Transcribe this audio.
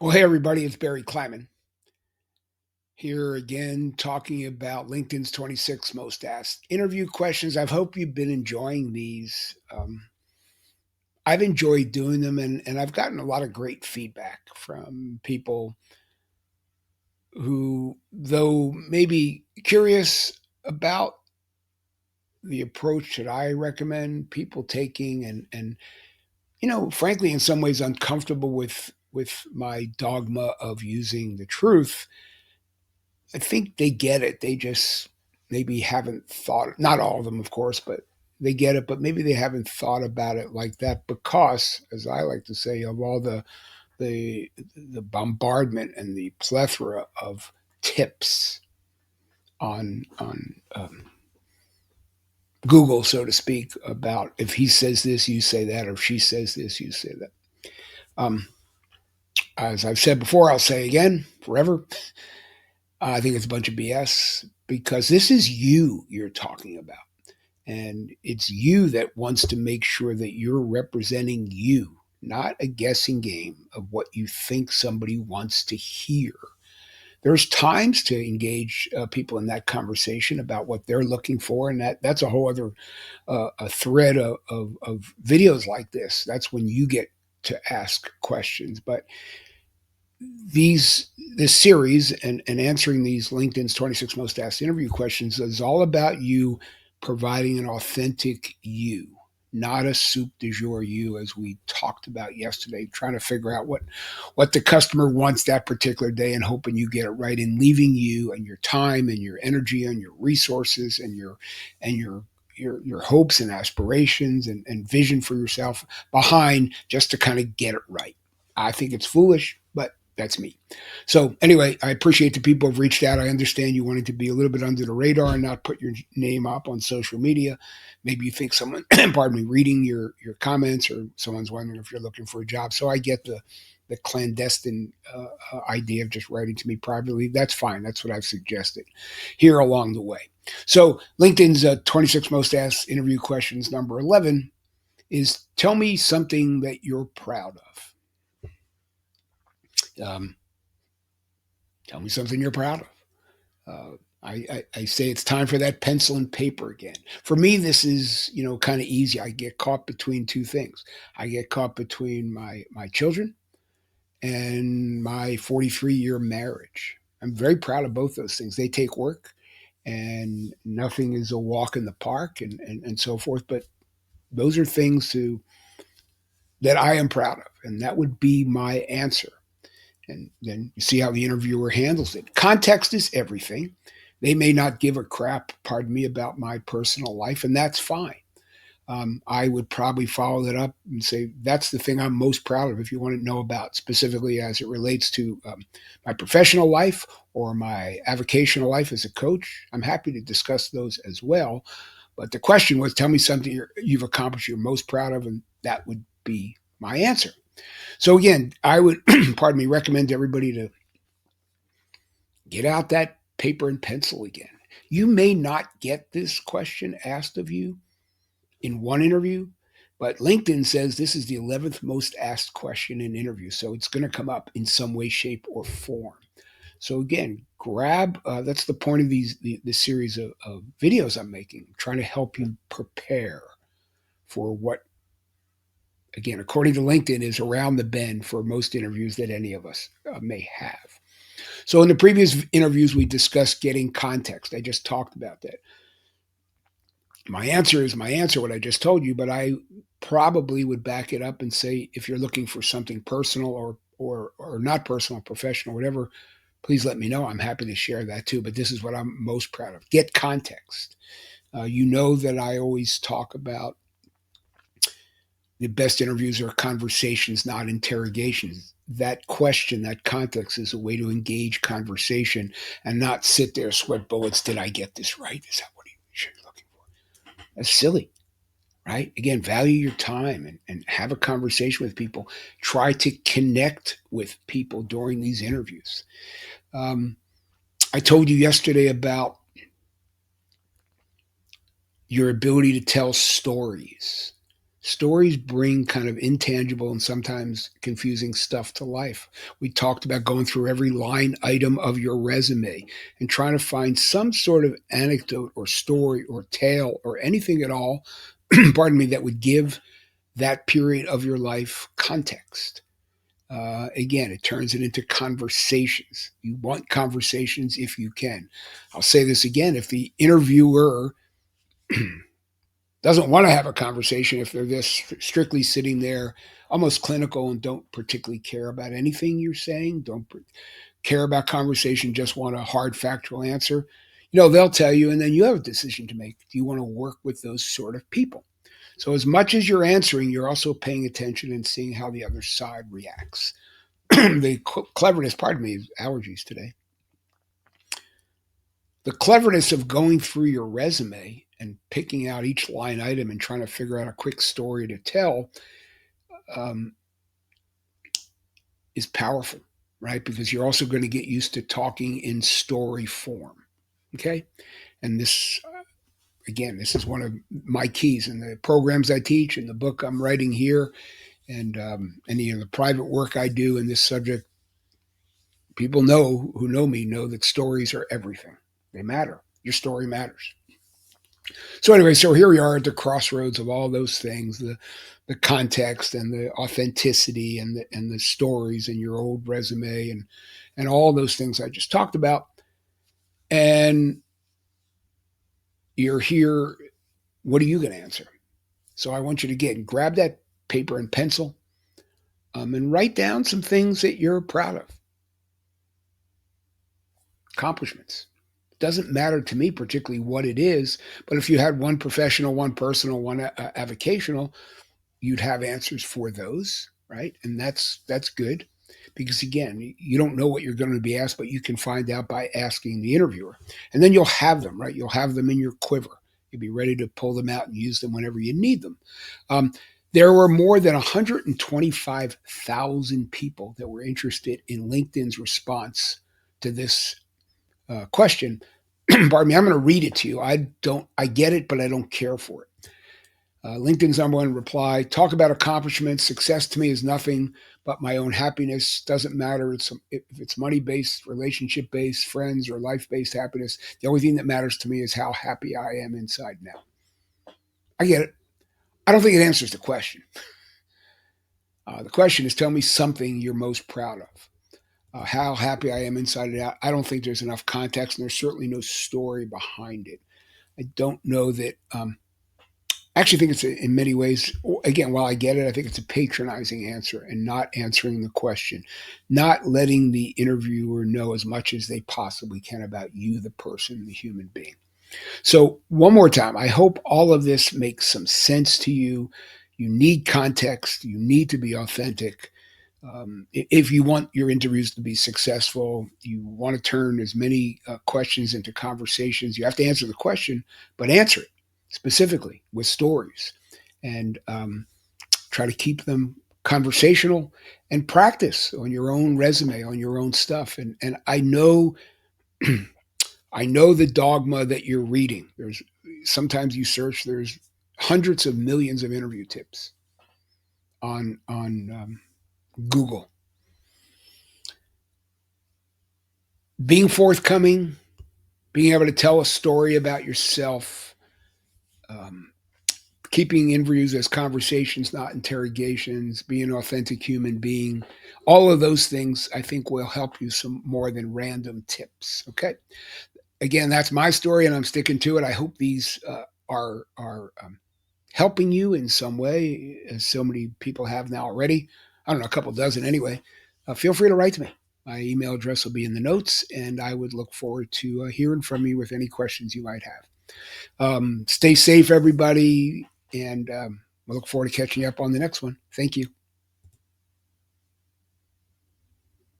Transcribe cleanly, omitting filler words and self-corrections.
Well, hey, everybody, it's Barry Kleiman here again talking about LinkedIn's 26 most asked interview questions. I hope you've been enjoying these. I've enjoyed doing them, and I've gotten a lot of great feedback from people who, though maybe curious about the approach that I recommend people taking and frankly, in some ways uncomfortable with my dogma of using the truth. I think they get it. They just maybe haven't thought, not all of them, of course, but they get it, but maybe they haven't thought about it like that because, as I like to say, of all the bombardment and the plethora of tips on Google, so to speak, about if he says this, you say that, or if she says this, you say that. Um, as I've said before, I'll say again, forever. I think it's a bunch of BS because this is you you're talking about. And it's you that wants to make sure that you're representing you, not a guessing game of what you think somebody wants to hear. There's times to engage people in that conversation about what they're looking for, and that's a whole other a thread of videos like this. That's when you get to ask questions. But these this series and answering these LinkedIn's 26 most asked interview questions is all about you providing an authentic you, not a soup du jour you, as we talked about yesterday, trying to figure out what the customer wants that particular day and hoping you get it right, and leaving you and your time and your energy and your resources and your hopes and aspirations and vision for yourself behind just to kind of get it right. I think it's foolish, but that's me. So anyway, I appreciate the people who've reached out. I understand you wanted to be a little bit under the radar and not put your name up on social media. Maybe you think someone, pardon me, reading your comments, or someone's wondering if you're looking for a job. So I get the clandestine idea of just writing to me privately. That's fine. That's what I've suggested here along the way. So LinkedIn's 26 most asked interview questions number 11 is tell me something that you're proud of. Um, Tell me something you're proud of. I say it's time for that pencil and paper again. For me, this is kind of easy. I get caught between two things. I get caught between my children and my 43-year marriage. I'm very proud of both those things. They take work, and nothing is a walk in the park, and so forth. But those are things that I am proud of, and that would be my answer. And then you see how the interviewer handles it. Context is everything. They may not give a crap, pardon me, about my personal life, and that's fine. I would probably follow that up and say that's the thing I'm most proud of. If you want to know about specifically as it relates to my professional life or my avocational life as a coach, I'm happy to discuss those as well. But the question was, tell me something you've accomplished you're most proud of, and that would be my answer. So again, I would, pardon me, recommend to everybody to get out that paper and pencil again. You may not get this question asked of you in one interview, but LinkedIn says this is the 11th most asked question in interviews. So it's going to come up in some way, shape, or form. So again, grab, that's the point of this series of videos I'm making, trying to help you prepare for what, again, according to LinkedIn, is around the bend for most interviews that any of us may have. So in the previous interviews, we discussed getting context. I just talked about that. My answer is my answer, what I just told you, but I probably would back it up and say if you're looking for something personal or not personal, professional, whatever, please let me know. I'm happy to share that too. But this is what I'm most proud of. Get context. You know that I always talk about the best interviews are conversations, not interrogations. That question, that context is a way to engage conversation and not sit there, sweat bullets. Did I get this right? Is that what you're looking for? That's silly, right? Again, value your time and have a conversation with people. Try to connect with people during these interviews. Um, I told you yesterday about your ability to tell stories. Stories bring kind of intangible and sometimes confusing stuff to life. We talked about going through every line item of your resume and trying to find some sort of anecdote or story or tale or anything at all, pardon me, that would give that period of your life context. Again, it turns it into conversations. You want conversations if you can. I'll say this again: if the interviewer doesn't want to have a conversation, if they're just strictly sitting there, almost clinical, and don't particularly care about anything you're saying, don't care about conversation, just want a hard factual answer, they'll tell you, and then you have a decision to make. Do you want to work with those sort of people? So, as much as you're answering, you're also paying attention and seeing how the other side reacts. The cleverness, pardon me, allergies today. The cleverness of going through your resume and picking out each line item and trying to figure out a quick story to tell um, is powerful, right? Because you're also going to get used to talking in story form. Okay. And this, again, this is one of my keys in the programs I teach and the book I'm writing here and the private work I do in this subject. People who know me know that stories are everything. They matter. Your story matters. So anyway, so here we are at the crossroads of all those things, the context and the authenticity and the stories in your old resume and all those things I just talked about. And you're here, what are you going to answer? So I want you to grab that paper and pencil and write down some things that you're proud of, accomplishments. It doesn't matter to me particularly what it is, but if you had one professional, one personal, one avocational, you'd have answers for those, right? And that's good because again, you don't know what you're going to be asked, but you can find out by asking the interviewer, and then you'll have them, right? You'll have them in your quiver. You'll be ready to pull them out and use them whenever you need them. Um, there were more than 125,000 people that were interested in LinkedIn's response to this question. Pardon me, I'm going to read it to you. I get it, but I don't care for it. LinkedIn's number one reply: talk about accomplishments. Success to me is nothing but my own happiness. Doesn't matter if it's money based, relationship based, friends, or life based happiness. The only thing that matters to me is how happy I am inside now. I get it. I don't think it answers the question. The question is, tell me something you're most proud of. How happy I am inside and out. I don't think there's enough context, and there's certainly no story behind it. I don't know that. I actually think it's in many ways, again, while I get it, I think it's a patronizing answer and not answering the question, not letting the interviewer know as much as they possibly can about you, the person, the human being. So, one more time, I hope all of this makes some sense to you. You need context, you need to be authentic. If you want your interviews to be successful, you want to turn as many questions into conversations. You have to answer the question, but answer it specifically with stories and try to keep them conversational and practice on your own resume, on your own stuff. And I know I know the dogma that you're reading. There's sometimes you search, there's hundreds of millions of interview tips on Google. Being forthcoming, being able to tell a story about yourself, um, keeping interviews as conversations, not interrogations, being an authentic human being, all of those things I think will help you some more than random tips. Okay. Again, that's my story, and I'm sticking to it. I hope these are helping you in some way, as so many people have now already. I don't know, a couple dozen anyway. Feel free to write to me. My email address will be in the notes, and I would look forward to hearing from you with any questions you might have. Stay safe, everybody, and I look forward to catching you up on the next one. Thank you.